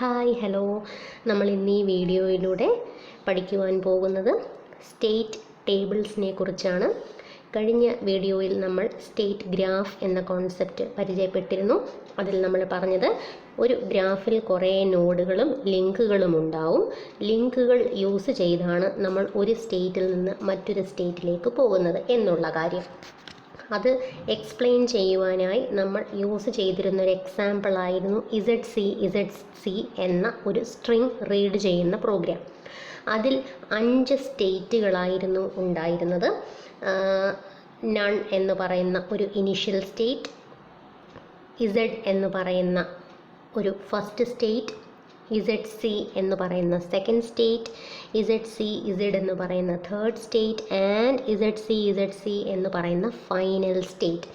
Hi hello, നമ്മൾ ഇന്ന് ഈ വീഡിയോയിലൂടെ പഠിക്കുവാൻ പോകുന്നത് സ്റ്റേറ്റ് ടേബിൾസിനെ കുറിച്ചാണ്. കഴിഞ്ഞ വീഡിയോയിൽ നമ്മൾ സ്റ്റേറ്റ് ഗ്രാഫ് എന്ന കോൺസെപ്റ്റ് പരിചയപ്പെട്ടിരുന്നു. അതിൽ നമ്മൾ പറഞ്ഞത് ഒരു ഗ്രാഫിൽ കുറേ നോഡുകളും ലിങ്കുകളും ഉണ്ടാവും. ലിങ്കുകൾ യൂസ് ചെയ്താണ് നമ്മൾ ഒരു സ്റ്റേറ്റിൽ നിന്ന് മറ്റൊരു സ്റ്റേറ്റിലേക്ക് പോകുന്നത് എന്നുള്ള കാര്യം. അത് എക്സ്പ്ലെയിൻ ചെയ്യുവാനായി നമ്മൾ യൂസ് ചെയ്തിരുന്നൊരു എക്സാമ്പിളായിരുന്നു ഇസഡ് സി എന്ന ഒരു സ്ട്രിങ് റീഡ് ചെയ്യുന്ന പ്രോഗ്രാം. അതിൽ 5 സ്റ്റേറ്റുകളായിരുന്നു ഉണ്ടായിരുന്നത്. നൺ എന്ന് പറയുന്ന ഒരു ഇനിഷ്യൽ സ്റ്റേറ്റ്, ഇസഡ് എന്ന് പറയുന്ന ഒരു ഫസ്റ്റ് സ്റ്റേറ്റ്, ഇസഡ് സി എന്ന് പറയുന്ന സെക്കൻഡ് സ്റ്റേറ്റ്, ഇസഡ് എന്ന് പറയുന്ന third state and Z C എന്ന് പറയുന്ന ഫൈനൽ സ്റ്റേറ്റ്.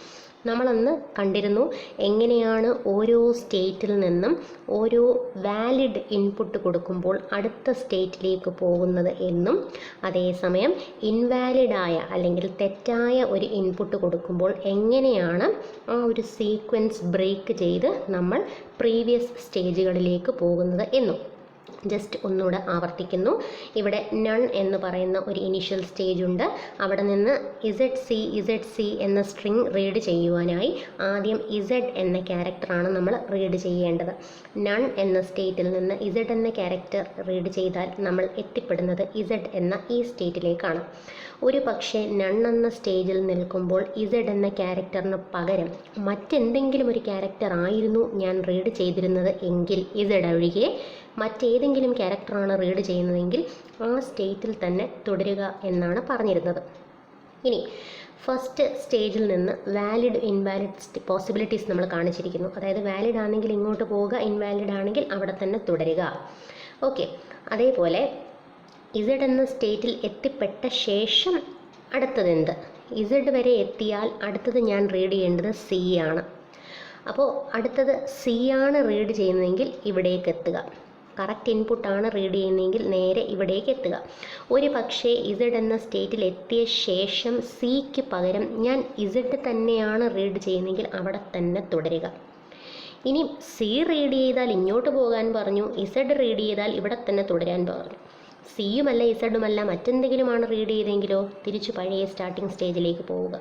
നമ്മളന്ന് കണ്ടിരുന്നു എങ്ങനെയാണ് ഓരോ സ്റ്റേറ്റിൽ നിന്നും ഓരോ വാലിഡ് ഇൻപുട്ട് കൊടുക്കുമ്പോൾ അടുത്ത സ്റ്റേറ്റിലേക്ക് പോകുന്നത് എന്നും, അതേസമയം ഇൻവാലിഡായ അല്ലെങ്കിൽ തെറ്റായ ഒരു ഇൻപുട്ട് കൊടുക്കുമ്പോൾ എങ്ങനെയാണ് ആ ഒരു സീക്വൻസ് ബ്രേക്ക് ചെയ്ത് നമ്മൾ പ്രീവിയസ് സ്റ്റേജുകളിലേക്ക് പോകുന്നത് എന്നും ജസ്റ്റ് ഒന്നുകൂടെ ആവർത്തിക്കുന്നു. ഇവിടെ നൺ എന്ന് പറയുന്ന ഒരു ഇനിഷ്യൽ സ്റ്റേജ് ഉണ്ട്. അവിടെ നിന്ന് ഇസഡ് സി എന്ന സ്ട്രിങ് റീഡ് ചെയ്യുവാനായി ആദ്യം ഇസഡ് എന്ന ക്യാരക്ടറാണ് നമ്മൾ റീഡ് ചെയ്യേണ്ടത്. നൺ എന്ന സ്റ്റേറ്റിൽ നിന്ന് ഇസഡ് എന്ന ക്യാരക്ടർ റീഡ് ചെയ്താൽ നമ്മൾ എത്തിപ്പെടുന്നത് ഇസഡ് എന്ന ഈ സ്റ്റേറ്റിലേക്കാണ്. ഒരു പക്ഷേ നൺ എന്ന സ്റ്റേജിൽ നിൽക്കുമ്പോൾ ഇസഡ് എന്ന ക്യാരക്ടറിന് പകരം മറ്റെന്തെങ്കിലും ഒരു ക്യാരക്ടർ ആയിരുന്നു ഞാൻ റീഡ് ചെയ്തിരുന്നത് എങ്കിൽ, ഇസഡ് ഒഴികെ മറ്റേതെങ്കിലും ക്യാരക്ടറാണ് റീഡ് ചെയ്യുന്നതെങ്കിൽ ആ സ്റ്റേറ്റിൽ തന്നെ തുടരുക എന്നാണ് പറഞ്ഞിരുന്നത്. ഇനി ഫസ്റ്റ് സ്റ്റേജിൽ നിന്ന് വാലിഡ് ഇൻവാലിഡ് പോസിബിലിറ്റീസ് നമ്മൾ കാണിച്ചിരിക്കുന്നു. അതായത് വാലിഡ് ആണെങ്കിൽ ഇങ്ങോട്ട് പോവുക, ഇൻവാലിഡ് ആണെങ്കിൽ അവിടെ തന്നെ തുടരുക. ഓക്കെ, അതേപോലെ ഇസഡ് എന്ന സ്റ്റേറ്റിൽ എത്തിപ്പെട്ട ശേഷം അടുത്തതെന്ത്? ഇസഡ് വരെ എത്തിയാൽ അടുത്തത് ഞാൻ റീഡ് ചെയ്യേണ്ടത് സി ആണ്. അപ്പോൾ അടുത്തത് സി ആണ് റീഡ് ചെയ്യുന്നതെങ്കിൽ ഇവിടേക്ക് എത്തുക. കറക്റ്റ് ഇൻപുട്ടാണ് റീഡ് ചെയ്യുന്നതെങ്കിൽ നേരെ ഇവിടേക്ക് എത്തുക. ഒരു പക്ഷേ ഇസഡ് എന്ന സ്റ്റേറ്റിൽ എത്തിയ ശേഷം സിക്ക് പകരം ഞാൻ ഇസഡ് തന്നെയാണ് റീഡ് ചെയ്യുന്നതെങ്കിൽ അവിടെ തന്നെ തുടരുക. ഇനി സി റീഡ് ചെയ്താൽ ഇങ്ങോട്ട് പോകാൻ പറഞ്ഞു, ഇസഡ് റീഡ് ചെയ്താൽ ഇവിടെ തന്നെ തുടരാൻ പറഞ്ഞു. സിയുമല്ല ഇസഡുമല്ല മറ്റെന്തെങ്കിലുമാണ് റീഡ് ചെയ്തെങ്കിലോ തിരിച്ചു പഴയ സ്റ്റാർട്ടിംഗ് സ്റ്റേജിലേക്ക് പോവുക.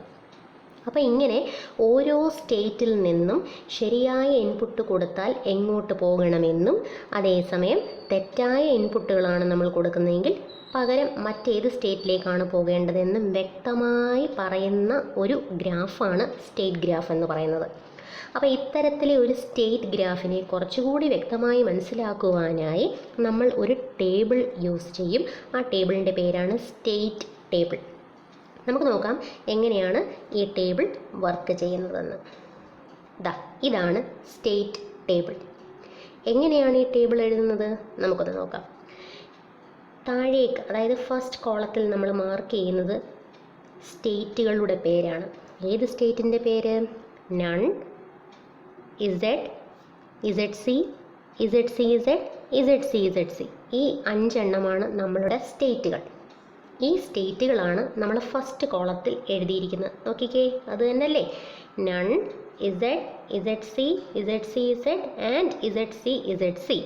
അപ്പോൾ ഇങ്ങനെ ഓരോ സ്റ്റേറ്റിൽ നിന്നും ശരിയായ ഇൻപുട്ട് കൊടുത്താൽ എങ്ങോട്ട് പോകണമെന്നും, അതേസമയം തെറ്റായ ഇൻപുട്ടുകളാണ് നമ്മൾ കൊടുക്കുന്നതെങ്കിൽ പകരം മറ്റേത് സ്റ്റേറ്റിലേക്കാണ് പോകേണ്ടതെന്നും വ്യക്തമായി പറയുന്ന ഒരു ഗ്രാഫാണ് സ്റ്റേറ്റ് ഗ്രാഫ് എന്ന് പറയുന്നത്. അപ്പോൾ ഇത്തരത്തിലെ ഒരു സ്റ്റേറ്റ് ഗ്രാഫിനെ കുറച്ചുകൂടി വ്യക്തമായി മനസ്സിലാക്കുവാനായി നമ്മൾ ഒരു ടേബിൾ യൂസ് ചെയ്യും. ആ ടേബിളിൻ്റെ പേരാണ് സ്റ്റേറ്റ് ടേബിൾ. നമുക്ക് നോക്കാം എങ്ങനെയാണ് ഈ ടേബിൾ വർക്ക് ചെയ്യുന്നതെന്ന്. ഇതാണ് സ്റ്റേറ്റ് ടേബിൾ. എങ്ങനെയാണ് ഈ ടേബിൾ എഴുതുന്നത് നമുക്കൊന്ന് നോക്കാം. താഴേക്ക്, അതായത് ഫസ്റ്റ് കോളത്തിൽ നമ്മൾ മാർക്ക് ചെയ്യുന്നത് സ്റ്റേറ്റുകളുടെ പേരാണ്. ഏത് സ്റ്റേറ്റിൻ്റെ പേര്? None, Z C, Z C. ഈ 5 എണ്ണമാണ് നമ്മളുടെ സ്റ്റേറ്റുകൾ. ഈ സ്റ്റേറ്റുകളാണ് നമ്മൾ ഫസ്റ്റ് കോളത്തിൽ എഴുതിയിരിക്കുന്നത്. നോക്കിക്കേ, അത് തന്നെയല്ലേ? None, Z C Z and Z C.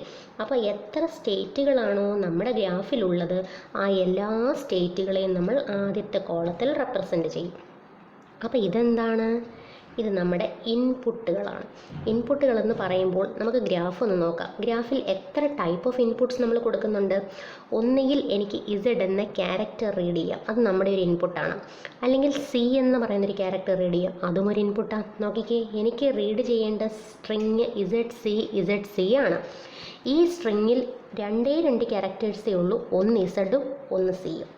അപ്പോൾ എത്ര സ്റ്റേറ്റുകളാണോ നമ്മുടെ ഗ്രാഫിലുള്ളത് ആ എല്ലാ സ്റ്റേറ്റുകളെയും നമ്മൾ ആദ്യത്തെ കോളത്തിൽ റെപ്രസെൻ്റ് ചെയ്യും. അപ്പോൾ ഇതെന്താണ്? ഇത് നമ്മുടെ ഇൻപുട്ടുകളാണ്. ഇൻപുട്ടുകളെന്ന് പറയുമ്പോൾ നമുക്ക് ഗ്രാഫ് ഒന്ന് നോക്കാം. ഗ്രാഫിൽ എത്ര ടൈപ്പ് ഓഫ് ഇൻപുട്ട്സ് നമ്മൾ കൊടുക്കുന്നുണ്ട്? ഒന്നുകിൽ എനിക്ക് ഇസഡ് എന്ന ക്യാരക്ടർ റീഡ് ചെയ്യാം, അത് നമ്മുടെ ഒരു ഇൻപുട്ടാണ്. അല്ലെങ്കിൽ സി എന്ന് പറയുന്നൊരു ക്യാരക്ടർ റീഡ് ചെയ്യാം, അതും ഒരു ഇൻപുട്ടാണ്. നോക്കിക്കേ, എനിക്ക് റീഡ് ചെയ്യേണ്ട സ്ട്രിങ് ഇസഡ് സി ആണ്. ഈ സ്ട്രിങ്ങിൽ 2 ക്യാരക്ടേഴ്സേ ഉള്ളൂ, ഒന്ന് ഇസഡും ഒന്ന് സിയും.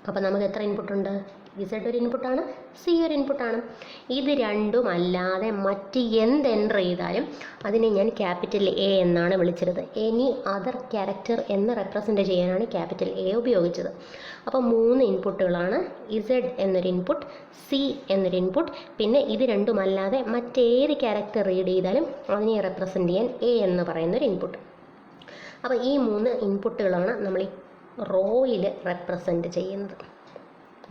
അപ്പോൾ നമുക്ക് എത്ര ഇൻപുട്ടുണ്ട്? ഇസഡ് ഒരു ഇൻപുട്ടാണ്, സി ഒരു ഇൻപുട്ടാണ്. ഇത് രണ്ടും അല്ലാതെ മറ്റ് എന്ത് എൻ്റർ ചെയ്താലും അതിനെ ഞാൻ ക്യാപിറ്റൽ എ എന്നാണ് വിളിച്ചത്. എനി അതർ ക്യാരക്ടർ എന്ന് റെപ്രസെൻ്റ് ചെയ്യാനാണ് ക്യാപിറ്റൽ എ ഉപയോഗിച്ചത്. അപ്പോൾ 3 ഇൻപുട്ടുകളാണ്. ഇസഡ് എന്നൊരു ഇൻപുട്ട്, സി എന്നൊരു ഇൻപുട്ട്, പിന്നെ ഇത് രണ്ടുമല്ലാതെ മറ്റേത് ക്യാരക്ടർ റീഡ് ചെയ്താലും അതിനെ റെപ്രസെൻ്റ് ചെയ്യാൻ എ എന്ന് പറയുന്നൊരു ഇൻപുട്ട്. അപ്പോൾ ഈ 3 ഇൻപുട്ടുകളാണ് നമ്മൾ ഈ റോയിൽ റെപ്രസെൻ്റ് ചെയ്യുന്നത്.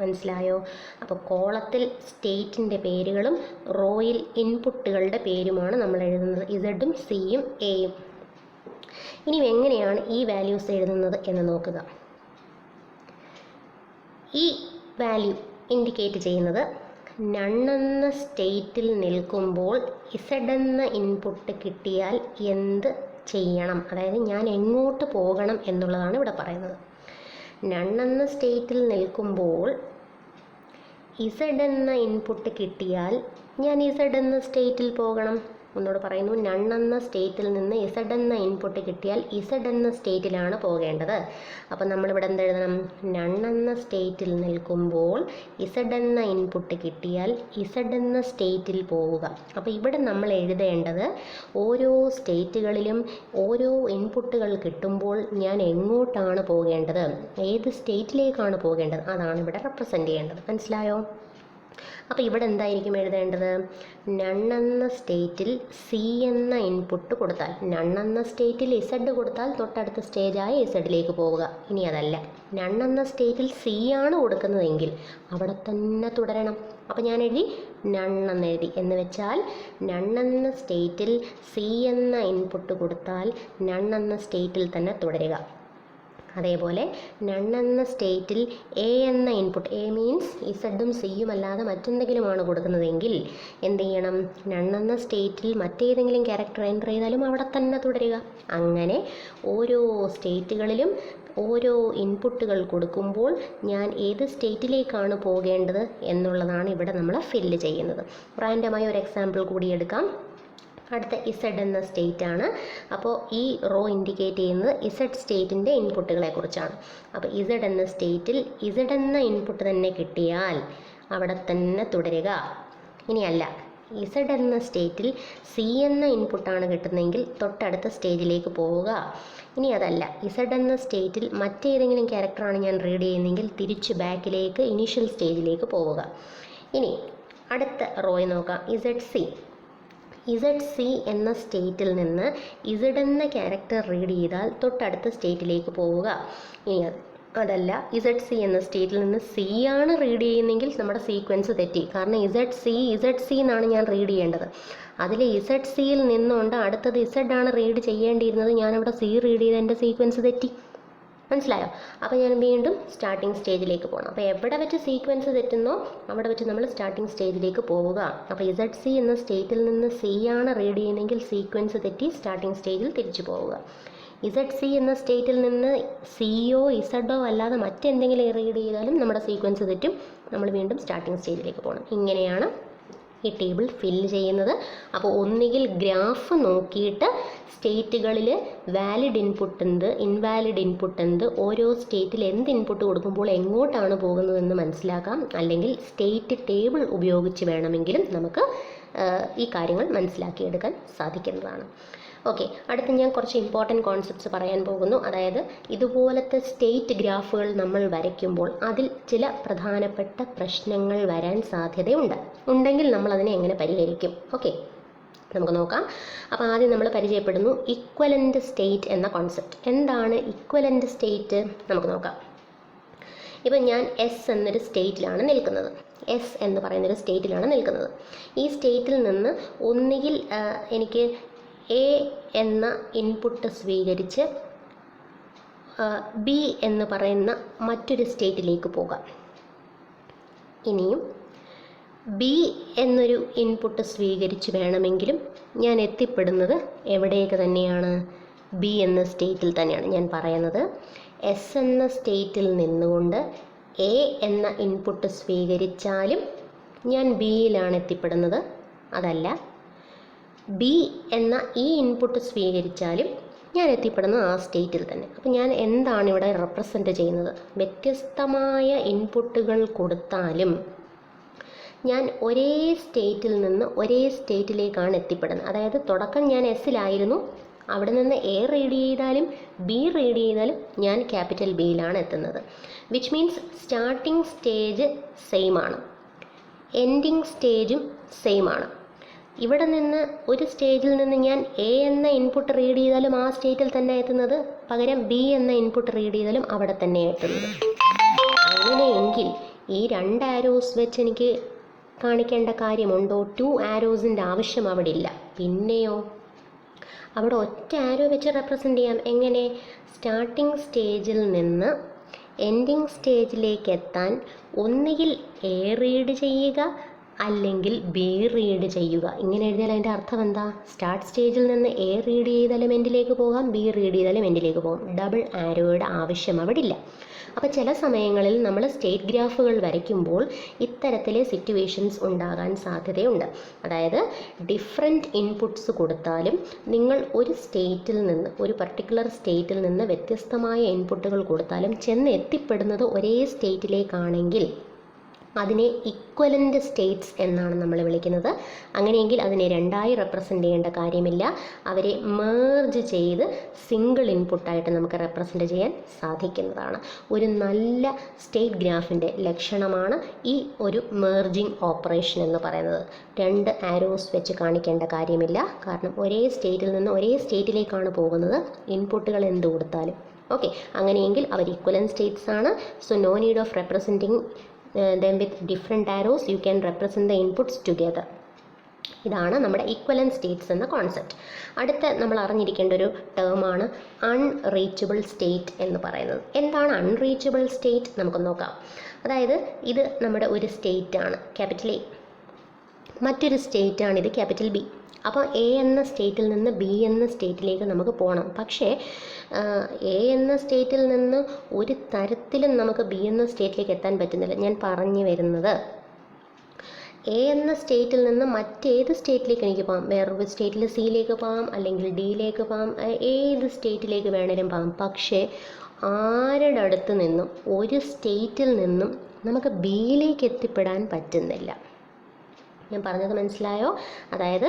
മനസ്സിലായോ? അപ്പോൾ കോളത്തിൽ സ്റ്റേറ്റിൻ്റെ പേരുകളും റോയിൽ ഇൻപുട്ടുകളുടെ പേരുമാണ് നമ്മൾ എഴുതുന്നത്, ഇസഡും സിയും എയും. ഇനി എങ്ങനെയാണ് ഈ വാല്യൂസ് എഴുതുന്നത് എന്ന് നോക്കുക. ഈ വാല്യൂ ഇൻഡിക്കേറ്റ് ചെയ്യുന്നത് നൺ എന്ന സ്റ്റേറ്റിൽ നിൽക്കുമ്പോൾ ഇസഡ് എന്ന ഇൻപുട്ട് കിട്ടിയാൽ എന്ത് ചെയ്യണം, അതായത് ഞാൻ എങ്ങോട്ട് പോകണം എന്നുള്ളതാണ് ഇവിടെ പറയുന്നത്. നൺ എന്ന സ്റ്റേറ്റിൽ നിൽക്കുമ്പോൾ ഇസഡ് എന്ന ഇൻപുട്ട് കിട്ടിയാൽ ഞാൻ ഇസഡ് എന്ന സ്റ്റേറ്റിൽ പോകണം. ഒന്നുകൂടെ പറയുന്നു, നൺ എന്ന സ്റ്റേറ്റിൽ നിന്ന് ഇസഡ് എന്ന ഇൻപുട്ട് കിട്ടിയാൽ ഇസഡ് എന്ന സ്റ്റേറ്റിലാണ് പോകേണ്ടത്. അപ്പോൾ നമ്മളിവിടെ എന്തെഴുതണം? നൺ എന്ന സ്റ്റേറ്റിൽ നിൽക്കുമ്പോൾ ഇസഡ് എന്ന ഇൻപുട്ട് കിട്ടിയാൽ ഇസഡ് എന്ന സ്റ്റേറ്റിൽ പോവുക. അപ്പോൾ ഇവിടെ നമ്മൾ എഴുതേണ്ടത് ഓരോ സ്റ്റേറ്റുകളിലും ഓരോ ഇൻപുട്ടുകൾ കിട്ടുമ്പോൾ ഞാൻ എങ്ങോട്ടാണ് പോകേണ്ടത്, ഏത് സ്റ്റേറ്റിലേക്കാണ് പോകേണ്ടത്, അതാണ് ഇവിടെ റെപ്രസെൻ്റ് ചെയ്യേണ്ടത്. മനസ്സിലായോ? അപ്പോൾ ഇവിടെ എന്തായിരിക്കും എഴുതേണ്ടത്? നൺ എന്ന സ്റ്റേറ്റിൽ സി എന്ന ഇൻപുട്ട് കൊടുത്താൽ, നൺ എന്ന സ്റ്റേറ്റിൽ ഇസഡ് കൊടുത്താൽ തൊട്ടടുത്ത സ്റ്റേജായ ഇസഡിലേക്ക് പോവുക. ഇനി അതല്ല, നൺ എന്ന സ്റ്റേറ്റിൽ സി ആണ് കൊടുക്കുന്നതെങ്കിൽ അവിടെ തന്നെ തുടരണം. അപ്പോൾ ഞാൻ എഴുതി നൺ എന്ന് എഴുതി. എന്ന് വെച്ചാൽ നൺ എന്ന സ്റ്റേറ്റിൽ സി എന്ന ഇൻപുട്ട് കൊടുത്താൽ നൺ എന്ന സ്റ്റേറ്റിൽ തന്നെ തുടരുക. അതേപോലെ നൺ എന്ന സ്റ്റേറ്റിൽ എ എന്ന ഇൻപുട്ട്, എ മീൻസ് ഇസഡും സിയും അല്ലാതെ മറ്റെന്തെങ്കിലുമാണ് കൊടുക്കുന്നതെങ്കിൽ എന്ത് ചെയ്യണം? നൺ എന്ന സ്റ്റേറ്റിൽ മറ്റേതെങ്കിലും ക്യാരക്ടർ എൻ്റർ ചെയ്താലും അവിടെ തന്നെ തുടരുക. അങ്ങനെ ഓരോ സ്റ്റേറ്റുകളിലും ഓരോ ഇൻപുട്ടുകൾ കൊടുക്കുമ്പോൾ ഞാൻ ഏത് സ്റ്റേറ്റിലേക്കാണ് പോകേണ്ടത് എന്നുള്ളതാണ് ഇവിടെ നമ്മൾ ഫില്ല് ചെയ്യുന്നത്. റാൻഡമായ ഒരു എക്സാമ്പിൾ കൂടി എടുക്കാം. അടുത്ത ഇസഡ് എന്ന സ്റ്റേറ്റ് ആണ്. അപ്പോൾ ഈ റോ ഇൻഡിക്കേറ്റ് ചെയ്യുന്നത് ഇസഡ് സ്റ്റേറ്റിൻ്റെ ഇൻപുട്ടുകളെ കുറിച്ചാണ്. അപ്പോൾ ഇസഡ് എന്ന സ്റ്റേറ്റിൽ ഇസഡ് എന്ന ഇൻപുട്ട് തന്നെ കിട്ടിയാൽ അവിടെ തന്നെ തുടരുക. ഇനിയല്ല, ഇസഡ് എന്ന സ്റ്റേറ്റിൽ സി എന്ന ഇൻപുട്ടാണ് കിട്ടുന്നതെങ്കിൽ തൊട്ടടുത്ത സ്റ്റേജിലേക്ക് പോവുക. ഇനി അതല്ല, ഇസഡ് എന്ന സ്റ്റേറ്റിൽ മറ്റേതെങ്കിലും ക്യാരക്ടറാണ് ഞാൻ റീഡ് ചെയ്യുന്നതെങ്കിൽ തിരിച്ച് ബാക്കിലേക്ക് ഇനീഷ്യൽ സ്റ്റേജിലേക്ക് പോവുക. ഇനി അടുത്ത റോയെ നോക്കാം. ഇസഡ് സി എന്ന സ്റ്റേറ്റിൽ നിന്ന് ഇസഡ് എന്ന ക്യാരക്ടർ റീഡ് ചെയ്താൽ തൊട്ടടുത്ത സ്റ്റേറ്റിലേക്ക് പോവുക. ഇനി അതല്ല, ഇസഡ് സി എന്ന സ്റ്റേറ്റിൽ നിന്ന് സി ആണ് റീഡ് ചെയ്യുന്നതെങ്കിൽ നമ്മുടെ സീക്വൻസ് തെറ്റി. കാരണം ഇസഡ് സി എന്നാണ് ഞാൻ റീഡ് ചെയ്യേണ്ടത്. അതിൽ ഇസഡ് സിയിൽ നിന്നുകൊണ്ട് അടുത്തത് ഇസഡ് ആണ് റീഡ് ചെയ്യേണ്ടിയിരുന്നത്. ഞാനവിടെ സി റീഡ് ചെയ്ത് എൻ്റെ സീക്വൻസ് തെറ്റി. മനസ്സിലായോ? അപ്പോൾ ഞാൻ വീണ്ടും സ്റ്റാർട്ടിംഗ് സ്റ്റേജിലേക്ക് പോകണം. അപ്പോൾ എവിടെ വെച്ച് സീക്വൻസ് തെറ്റുന്നോ അവിടെ വെച്ച് നമ്മൾ സ്റ്റാർട്ടിംഗ് സ്റ്റേജിലേക്ക് പോവുക. അപ്പോൾ ഇസഡ് സി എന്ന സ്റ്റേറ്റിൽ നിന്ന് സി ആണ് റീഡ് ചെയ്യുന്നതെങ്കിൽ സീക്വൻസ് തെറ്റി സ്റ്റാർട്ടിംഗ് സ്റ്റേജിൽ തിരിച്ചു പോവുക. ഇസഡ് സി എന്ന സ്റ്റേറ്റിൽ നിന്ന് സിയോ ഇസഡോ അല്ലാതെ മറ്റെന്തെങ്കിലും റീഡ് ചെയ്താലും നമ്മുടെ സീക്വൻസ് തെറ്റും. നമ്മൾ വീണ്ടും സ്റ്റാർട്ടിംഗ് സ്റ്റേജിലേക്ക് പോകണം. ഇങ്ങനെയാണ് ഈ ടേബിൾ ഫില്ല് ചെയ്യുന്നത്. അപ്പോൾ ഒന്നുകിൽ ഗ്രാഫ് നോക്കിയിട്ട് സ്റ്റേറ്റുകളിൽ വാലിഡ് ഇൻപുട്ട് എന്ത്, ഇൻവാലിഡ് ഇൻപുട്ട് എന്ത്, ഓരോ സ്റ്റേറ്റിൽ എന്ത് ഇൻപുട്ട് കൊടുക്കുമ്പോൾ എങ്ങോട്ടാണ് പോകുന്നതെന്ന് മനസ്സിലാക്കാം. അല്ലെങ്കിൽ സ്റ്റേറ്റ് ടേബിൾ ഉപയോഗിച്ച് വേണമെങ്കിലും നമുക്ക് ഈ കാര്യങ്ങൾ മനസ്സിലാക്കിയെടുക്കാൻ സാധിക്കുന്നതാണ്. ഓക്കെ, അടുത്ത് ഞാൻ കുറച്ച് ഇമ്പോർട്ടൻറ്റ് കോൺസെപ്റ്റ്സ് പറയാൻ പോകുന്നു. അതായത് ഇതുപോലത്തെ സ്റ്റേറ്റ് ഗ്രാഫുകൾ നമ്മൾ വരയ്ക്കുമ്പോൾ അതിൽ ചില പ്രധാനപ്പെട്ട പ്രശ്നങ്ങൾ വരാൻ സാധ്യതയുണ്ടെങ്കിൽ നമ്മൾ അതിനെ എങ്ങനെ പരിഹരിക്കും? ഓക്കെ, നമുക്ക് നോക്കാം. അപ്പോൾ ആദ്യം നമ്മൾ പരിചയപ്പെടുന്നു ഇക്വലൻ്റ് സ്റ്റേറ്റ് എന്ന കോൺസെപ്റ്റ്. എന്താണ് ഇക്വലൻ്റ് സ്റ്റേറ്റ്? നമുക്ക് നോക്കാം. ഇപ്പം ഞാൻ എസ് എന്നൊരു സ്റ്റേറ്റിലാണ് നിൽക്കുന്നത്. എസ് എന്ന് പറയുന്നൊരു സ്റ്റേറ്റിലാണ് നിൽക്കുന്നത്. ഈ സ്റ്റേറ്റിൽ നിന്ന് ഒന്നുകിൽ എനിക്ക് എ എന്ന ഇൻപുട്ട് സ്വീകരിച്ച് ബി എന്ന് പറയുന്ന മറ്റൊരു സ്റ്റേറ്റിലേക്ക് പോകാം. ഇനിയും ബി എന്നൊരു ഇൻപുട്ട് സ്വീകരിച്ച് വേണമെങ്കിലും ഞാൻ എത്തിപ്പെടുന്നത് എവിടേക്ക് തന്നെയാണ്? ബി എന്ന സ്റ്റേറ്റിൽ തന്നെയാണ്. ഞാൻ പറയുന്നത് എസ് എന്ന സ്റ്റേറ്റിൽ നിന്നുകൊണ്ട് എ എന്ന ഇൻപുട്ട് സ്വീകരിച്ചാലും ഞാൻ ബിയിലാണ് എത്തിപ്പെടുന്നത്. അതല്ല, ബി എന്ന ഈ ഇൻപുട്ട് സ്വീകരിച്ചാലും ഞാൻ എത്തിപ്പെടുന്നത് ആ സ്റ്റേറ്റിൽ തന്നെ. അപ്പോൾ ഞാൻ എന്താണ് ഇവിടെ റെപ്രസെൻ്റ് ചെയ്യുന്നത്? വ്യത്യസ്തമായ ഇൻപുട്ടുകൾ കൊടുത്താലും ഞാൻ ഒരേ സ്റ്റേറ്റിൽ നിന്ന് ഒരേ സ്റ്റേറ്റിലേക്കാണ് എത്തിപ്പെടുന്നത്. അതായത് തുടക്കം ഞാൻ എസ്സിലായിരുന്നു, അവിടെ നിന്ന് എ റീഡ് ചെയ്താലും ബി റീഡ് ചെയ്താലും ഞാൻ ക്യാപിറ്റൽ ബിയിലാണ് എത്തുന്നത്. Which means starting stage same ആണ്, എൻഡിങ് സ്റ്റേജും സെയിം ആണ്. ഇവിടെ നിന്ന് ഒരു സ്റ്റേജിൽ നിന്ന് ഞാൻ എ എന്ന ഇൻപുട്ട് റീഡ് ചെയ്താലും ആ സ്റ്റേറ്റിൽ തന്നെ എത്തുന്നത്, പകരം ബി എന്ന ഇൻപുട്ട് റീഡ് ചെയ്താലും അവിടെ തന്നെ എത്തുന്നത്. അങ്ങനെയെങ്കിൽ ഈ 2 ആരോസ് വെച്ച് എനിക്ക് കാണിക്കേണ്ട കാര്യമുണ്ടോ? 2 ആരോസിൻ്റെ ആവശ്യം അവിടെ ഇല്ല. പിന്നെയോ, അവിടെ ഒറ്റ ആരോ വെച്ച് റെപ്രസെൻ്റ് ചെയ്യാം. എങ്ങനെ? സ്റ്റാർട്ടിംഗ് സ്റ്റേജിൽ നിന്ന് എൻഡിങ് സ്റ്റേജിലേക്ക് എത്താൻ ഒന്നുകിൽ എ റീഡ് ചെയ്യുക അല്ലെങ്കിൽ ബി റീഡ് ചെയ്യുക. ഇങ്ങനെ എഴുതിയാൽ അതിൻ്റെ അർത്ഥം എന്താ? സ്റ്റാർട്ട് സ്റ്റേജിൽ നിന്ന് എ റീഡ് ചെയ്താലും എൻഡിലേക്ക് പോകാം, ബി റീഡ് ചെയ്താലും എൻഡിലേക്ക് പോകാം. ഡബിൾ ആരോയുടെ ആവശ്യം അവിടെ ഇല്ല. അപ്പോൾ ചില സമയങ്ങളിൽ നമ്മൾ സ്റ്റേറ്റ് ഗ്രാഫുകൾ വരയ്ക്കുമ്പോൾ ഇത്തരത്തിലെ സിറ്റുവേഷൻസ് ഉണ്ടാകാൻ സാധ്യതയുണ്ട്. അതായത് ഡിഫറെൻറ്റ് ഇൻപുട്സ് കൊടുത്താലും നിങ്ങൾ ഒരു സ്റ്റേറ്റിൽ നിന്ന്, ഒരു പർട്ടിക്കുലർ സ്റ്റേറ്റിൽ നിന്ന് വ്യത്യസ്തമായ ഇൻപുട്ടുകൾ കൊടുത്താലും ചെന്ന് എത്തിപ്പെടുന്നത് ഒരേ സ്റ്റേറ്റിലേക്കാണെങ്കിൽ അതിനെ ഇക്വലൻ്റ് സ്റ്റേറ്റ്സ് എന്നാണ് നമ്മൾ വിളിക്കുന്നത്. അങ്ങനെയെങ്കിൽ അതിനെ രണ്ടായി റെപ്രസെൻ്റ് ചെയ്യേണ്ട കാര്യമില്ല. അവരെ മേർജ് ചെയ്ത് സിംഗിൾ ഇൻപുട്ടായിട്ട് നമുക്ക് റെപ്രസെൻ്റ് ചെയ്യാൻ സാധിക്കുന്നതാണ്. ഒരു നല്ല സ്റ്റേറ്റ് ഗ്രാഫിൻ്റെ ലക്ഷണമാണ് ഈ ഒരു മേർജിങ് ഓപ്പറേഷൻ എന്ന് പറയുന്നത്. രണ്ട് ആരോസ് വെച്ച് കാണിക്കേണ്ട കാര്യമില്ല. കാരണം ഒരേ സ്റ്റേറ്റിൽ നിന്ന് ഒരേ സ്റ്റേറ്റിലേക്കാണ് പോകുന്നത്, ഇൻപുട്ടുകൾ എന്ത് കൊടുത്താലും. ഓക്കെ, അങ്ങനെയെങ്കിൽ അവർ ഇക്വലൻ്റ് സ്റ്റേറ്റ്സ് ആണ്. So no need of representing then with different arrows you can represent the inputs together. ഇതാണ് നമ്മുടെ ഈക്വലൻ്റ് സ്റ്റേറ്റ്സ് എന്ന കോൺസെപ്റ്റ്. അടുത്ത നമ്മൾ അറിഞ്ഞിരിക്കേണ്ട ഒരു ടേമാണ് അൺറീച്ചബിൾ സ്റ്റേറ്റ് എന്ന് പറയുന്നത്. എന്താണ് അൺറീച്ചബിൾ സ്റ്റേറ്റ്? നമുക്ക് നോക്കാം. അതായത് ഇത് നമ്മുടെ ഒരു സ്റ്റേറ്റാണ്, ക്യാപിറ്റൽ എ. മറ്റൊരു സ്റ്റേറ്റാണിത്, ക്യാപിറ്റൽ ബി. അപ്പോൾ എ എന്ന സ്റ്റേറ്റിൽ നിന്ന് ബി എന്ന സ്റ്റേറ്റിലേക്ക് നമുക്ക് പോകണം. പക്ഷേ എ എന്ന സ്റ്റേറ്റിൽ നിന്ന് ഒരു തരത്തിലും നമുക്ക് ബി എന്ന സ്റ്റേറ്റിലേക്ക് എത്താൻ പറ്റുന്നില്ല. ഞാൻ പറഞ്ഞു വരുന്നത്, എ എന്ന സ്റ്റേറ്റിൽ നിന്ന് മറ്റേത് സ്റ്റേറ്റിലേക്ക് എനിക്ക് പോകാം. വേറൊരു സ്റ്റേറ്റിൽ സിയിലേക്ക് പോകാം, അല്ലെങ്കിൽ ഡിയിലേക്ക് പോകാം, ഏത് സ്റ്റേറ്റിലേക്ക് വേണേലും പോകാം. പക്ഷേ ആരുടെ അടുത്ത് നിന്നും ഒരു സ്റ്റേറ്റിൽ നിന്നും നമുക്ക് ബിയിലേക്ക് എത്തിപ്പെടാൻ പറ്റുന്നില്ല. ഞാൻ പറഞ്ഞത് മനസ്സിലായോ? അതായത്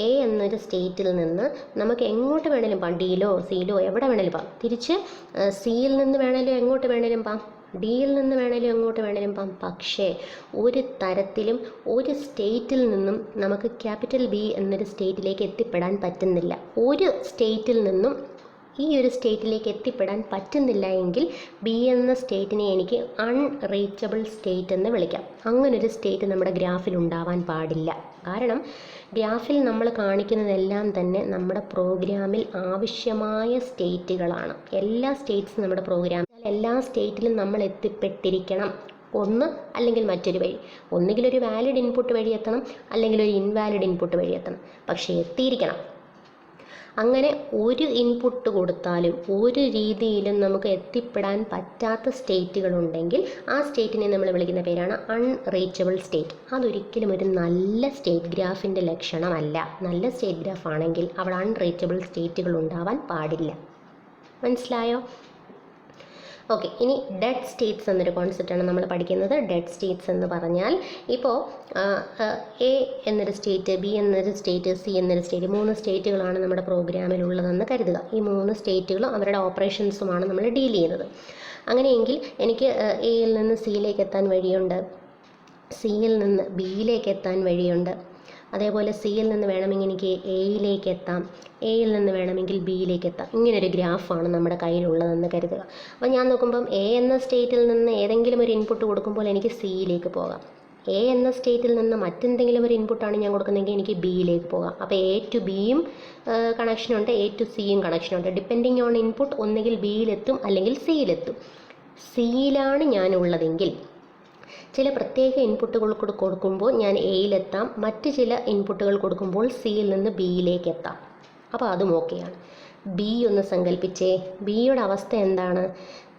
എ എന്നൊരു സ്റ്റേറ്റിൽ നിന്ന് നമുക്ക് എങ്ങോട്ട് വേണേലും പോകാം, ഡിയിലോ സിയിലോ എവിടെ വേണേലും പോകാം. തിരിച്ച് സിയിൽ നിന്ന് വേണേലും എങ്ങോട്ട് വേണേലും പോകാം, ഡിയിൽ നിന്ന് വേണേലും എങ്ങോട്ട് വേണേലും പോകാം. പക്ഷേ ഒരു തരത്തിലും ഒരു സ്റ്റേറ്റിൽ നിന്നും നമുക്ക് ക്യാപിറ്റൽ ബി എന്നൊരു സ്റ്റേറ്റിലേക്ക് എത്തിപ്പെടാൻ പറ്റുന്നില്ല. ഒരു സ്റ്റേറ്റിൽ നിന്നും ഈ ഒരു സ്റ്റേറ്റിലേക്ക് എത്തിപ്പെടാൻ പറ്റുന്നില്ല എങ്കിൽ ബി എന്ന സ്റ്റേറ്റിനെ എനിക്ക് അൺറീച്ചബിൾ സ്റ്റേറ്റ് എന്ന് വിളിക്കാം. അങ്ങനൊരു സ്റ്റേറ്റ് നമ്മുടെ ഗ്രാഫിൽ ഉണ്ടാവാൻ പാടില്ല. കാരണം ഗ്രാഫിൽ നമ്മൾ കാണിക്കുന്നതെല്ലാം തന്നെ നമ്മുടെ പ്രോഗ്രാമിൽ ആവശ്യമായ സ്റ്റേറ്റുകളാണ്. എല്ലാ സ്റ്റേറ്റ്സും നമ്മുടെ പ്രോഗ്രാമിൽ എല്ലാ സ്റ്റേറ്റിലും നമ്മൾ എത്തിപ്പെട്ടിരിക്കണം. ഒന്ന് അല്ലെങ്കിൽ മറ്റൊരു വഴി, ഒന്നുകിൽ ഒരു വാലിഡ് ഇൻപുട്ട് വഴി എത്തണം, അല്ലെങ്കിൽ ഒരു ഇൻവാലിഡ് ഇൻപുട്ട് വഴി എത്തണം. പക്ഷേ എത്തിയിരിക്കണം. അങ്ങനെ ഒരു ഇൻപുട്ട് കൊടുത്താലും ഒരു രീതിയിലും നമുക്ക് എത്തിപ്പെടാൻ പറ്റാത്ത സ്റ്റേറ്റുകളുണ്ടെങ്കിൽ ആ സ്റ്റേറ്റിനെ നമ്മൾ വിളിക്കുന്ന പേരാണ് അൺറീച്ചബിൾ സ്റ്റേറ്റ്. അതൊരിക്കലും ഒരു നല്ല സ്റ്റേറ്റ് ഗ്രാഫിൻ്റെ ലക്ഷണമല്ല. നല്ല സ്റ്റേറ്റ് ഗ്രാഫ് ആണെങ്കിൽ അവിടെ അൺറീച്ചബിൾ സ്റ്റേറ്റുകൾ ഉണ്ടാവാൻ പാടില്ല. മനസ്സിലായോ? ഓക്കെ, ഇനി ഡെഡ് സ്റ്റേറ്റ്സ് എന്നൊരു കോൺസെപ്റ്റാണ് നമ്മൾ പഠിക്കുന്നത്. ഡെഡ് സ്റ്റേറ്റ്സ് എന്ന് പറഞ്ഞാൽ ഇപ്പോൾ എ എന്നൊരു സ്റ്റേറ്റ്, ബി എന്നൊരു സ്റ്റേറ്റ്, സി എന്നൊരു സ്റ്റേറ്റ്, 3 സ്റ്റേറ്റുകളാണ് നമ്മുടെ പ്രോഗ്രാമിലുള്ളതെന്ന് കരുതുക. ഈ 3 സ്റ്റേറ്റുകളും അവരുടെ ഓപ്പറേഷൻസുമാണ് നമ്മൾ ഡീൽ ചെയ്യുന്നത്. അങ്ങനെയെങ്കിൽ എനിക്ക് എയിൽ നിന്ന് സിയിലേക്ക് എത്താൻ വഴിയുണ്ട്, സിയിൽ നിന്ന് ബിയിലേക്ക് എത്താൻ വഴിയുണ്ട്. അതേപോലെ സിയിൽ നിന്ന് വേണമെങ്കിൽ എനിക്ക് എയിലേക്ക് എത്താം, എയിൽ നിന്ന് വേണമെങ്കിൽ ബിയിലേക്ക് എത്താം. ഇങ്ങനൊരു ഗ്രാഫാണ് നമ്മുടെ കയ്യിലുള്ളതെന്ന് കരുതുക. അപ്പോൾ ഞാൻ നോക്കുമ്പം എ എന്ന സ്റ്റേറ്റിൽ നിന്ന് ഏതെങ്കിലും ഒരു ഇൻപുട്ട് കൊടുക്കുമ്പോൾ എനിക്ക് സിയിലേക്ക് പോകാം. എ എന്ന സ്റ്റേറ്റിൽ നിന്ന് മറ്റെന്തെങ്കിലും ഒരു ഇൻപുട്ടാണ് ഞാൻ കൊടുക്കുന്നതെങ്കിൽ എനിക്ക് ബിയിലേക്ക് പോകാം. അപ്പോൾ എ ടു ബിയും കണക്ഷനുണ്ട്, എ ടു സിയും കണക്ഷനുണ്ട്. ഡിപ്പെൻഡിങ് ഓൺ ഇൻപുട്ട് ഒന്നുകിൽ ബിയിലെത്തും അല്ലെങ്കിൽ സിയിലെത്തും. സിയിലാണ് ഞാനുള്ളതെങ്കിൽ ചില പ്രത്യേക ഇൻപുട്ടുകൾ കൊടുക്കുമ്പോൾ ഞാൻ എയിലെത്താം, മറ്റ് ചില ഇൻപുട്ടുകൾ കൊടുക്കുമ്പോൾ സിയിൽ നിന്ന് ബിയിലേക്ക് എത്താം. അപ്പോൾ അതും ഓക്കെയാണ്. ബി ഒന്ന് സങ്കല്പിച്ചേ. ബിയുടെ അവസ്ഥ എന്താണ്?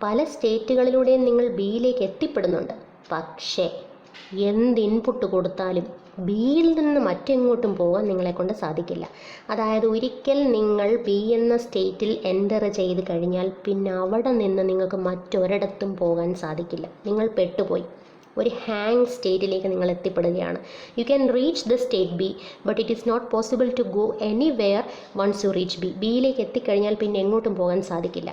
പല സ്റ്റേറ്റുകളിലൂടെയും നിങ്ങൾ ബിയിലേക്ക് എത്തിപ്പെടുന്നുണ്ട്. പക്ഷേ എന്ത് ഇൻപുട്ട് കൊടുത്താലും ബിയിൽ നിന്ന് മറ്റെങ്ങോട്ടും പോകാൻ നിങ്ങളെക്കൊണ്ട് സാധിക്കില്ല. അതായത് ഒരിക്കൽ നിങ്ങൾ ബി എന്ന സ്റ്റേറ്റിൽ എൻ്റർ ചെയ്ത് കഴിഞ്ഞാൽ പിന്നെ അവിടെ നിന്ന് നിങ്ങൾക്ക് മറ്റൊരിടത്തും പോകാൻ സാധിക്കില്ല. നിങ്ങൾ പെട്ടുപോയി. ഒരു ഹാങ് സ്റ്റേറ്റിലേക്ക് നിങ്ങൾ എത്തിപ്പെടുകയാണ്. You can reach the state B, but it is not possible to go anywhere once you reach B. ബിയിലേക്ക് എത്തിക്കഴിഞ്ഞാൽ പിന്നെ എങ്ങോട്ടും പോകാൻ സാധിക്കില്ല.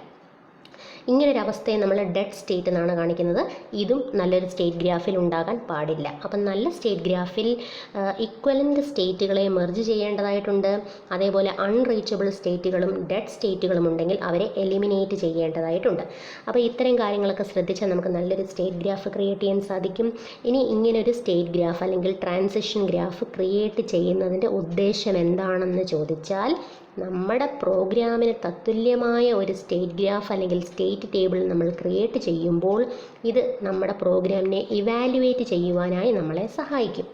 ഇങ്ങനൊരവസ്ഥയെ നമ്മൾ ഡെഡ് സ്റ്റേറ്റ് എന്നാണ് കാണിക്കുന്നത്. ഇതും നല്ലൊരു സ്റ്റേറ്റ് ഗ്രാഫിൽ ഉണ്ടാകാൻ പാടില്ല. അപ്പം നല്ല സ്റ്റേറ്റ് ഗ്രാഫിൽ ഇക്വലൻ്റ് സ്റ്റേറ്റുകളെ മെർജ് ചെയ്യേണ്ടതായിട്ടുണ്ട്. അതേപോലെ അൺറീച്ചബിൾ സ്റ്റേറ്റുകളും ഡെഡ് സ്റ്റേറ്റുകളും ഉണ്ടെങ്കിൽ അവരെ എലിമിനേറ്റ് ചെയ്യേണ്ടതായിട്ടുണ്ട്. അപ്പോൾ ഇത്തരം കാര്യങ്ങളൊക്കെ ശ്രദ്ധിച്ചാൽ നമുക്ക് നല്ലൊരു സ്റ്റേറ്റ് ഗ്രാഫ് ക്രിയേറ്റ് ചെയ്യാൻ സാധിക്കും. ഇനി ഇങ്ങനൊരു സ്റ്റേറ്റ് ഗ്രാഫ് അല്ലെങ്കിൽ ട്രാൻസിഷൻ ഗ്രാഫ് ക്രിയേറ്റ് ചെയ്യുന്നതിൻ്റെ ഉദ്ദേശം എന്താണെന്ന് ചോദിച്ചാൽ നമ്മുടെ പ്രോഗ്രാമിന് തത്തുല്യമായ ഒരു സ്റ്റേറ്റ് ഗ്രാഫ് അല്ലെങ്കിൽ സ്റ്റേറ്റ് ടേബിൾ നമ്മൾ ക്രിയേറ്റ് ചെയ്യുമ്പോൾ ഇത് നമ്മുടെ പ്രോഗ്രാമിനെ ഇവാലുവേറ്റ് ചെയ്യുവാനായി നമ്മളെ സഹായിക്കും.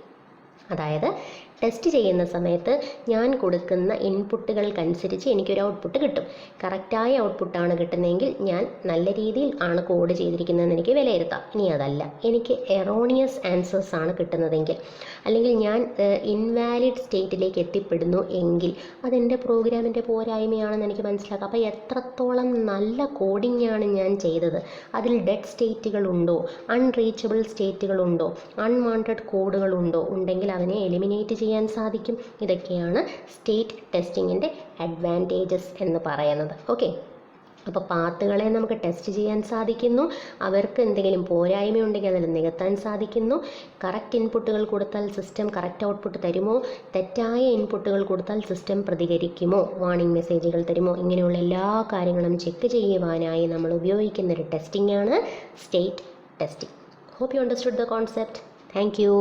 അതായത് ടെസ്റ്റ് ചെയ്യുന്ന സമയത്ത് ഞാൻ കൊടുക്കുന്ന ഇൻപുട്ടുകൾക്കനുസരിച്ച് എനിക്കൊരു ഔട്ട്പുട്ട് കിട്ടും. കറക്റ്റായ ഔട്ട്പുട്ടാണ് കിട്ടുന്നതെങ്കിൽ ഞാൻ നല്ല രീതിയിൽ ആണ് കോഡ് ചെയ്തിരിക്കുന്നതെന്ന് എനിക്ക് വിലയിരുത്താം. ഇനി അതല്ല, എനിക്ക് എറോണിയസ് ആൻസേഴ്സ് ആണ് കിട്ടുന്നതെങ്കിൽ, അല്ലെങ്കിൽ ഞാൻ ഇൻവാലിഡ് സ്റ്റേറ്റിലേക്ക് എത്തിപ്പെടുന്നു എങ്കിൽ അതെൻ്റെ പ്രോഗ്രാമിൻ്റെ പോരായ്മയാണെന്ന് എനിക്ക് മനസ്സിലാക്കാം. അപ്പോൾ എത്രത്തോളം നല്ല കോഡിംഗ് ആണ് ഞാൻ ചെയ്തത്, അതിൽ ഡെഡ് സ്റ്റേറ്റുകളുണ്ടോ, അൺറീച്ചബിൾ സ്റ്റേറ്റുകളുണ്ടോ, അൺവാണ്ടഡ് കോഡുകളുണ്ടോ, ഉണ്ടെങ്കിൽ അതിനെ എലിമിനേറ്റ് ചെയ്യാൻ സാധിക്കും. ഇതൊക്കെയാണ് സ്റ്റേറ്റ് ടെസ്റ്റിങ്ങിൻ്റെ അഡ്വാൻറ്റേജസ് എന്ന് പറയുന്നത്. ഓക്കെ, അപ്പോൾ പാത്തുകളെ നമുക്ക് ടെസ്റ്റ് ചെയ്യാൻ സാധിക്കുന്നു. അവർക്ക് എന്തെങ്കിലും പോരായ്മയുണ്ടെങ്കിൽ അതിൽ നികത്താൻ സാധിക്കുന്നു. കറക്റ്റ് ഇൻപുട്ടുകൾ കൊടുത്താൽ സിസ്റ്റം കറക്റ്റ് ഔട്ട്പുട്ട് തരുമോ, തെറ്റായ ഇൻപുട്ടുകൾ കൊടുത്താൽ സിസ്റ്റം പ്രതികരിക്കുമോ, വാർണിംഗ് മെസ്സേജുകൾ തരുമോ, ഇങ്ങനെയുള്ള എല്ലാ കാര്യങ്ങളും ചെക്ക് ചെയ്യുവാനായി നമ്മൾ ഉപയോഗിക്കുന്ന ഒരു ടെസ്റ്റിംഗ് ആണ് state testing. Hope you understood the concept. Thank U.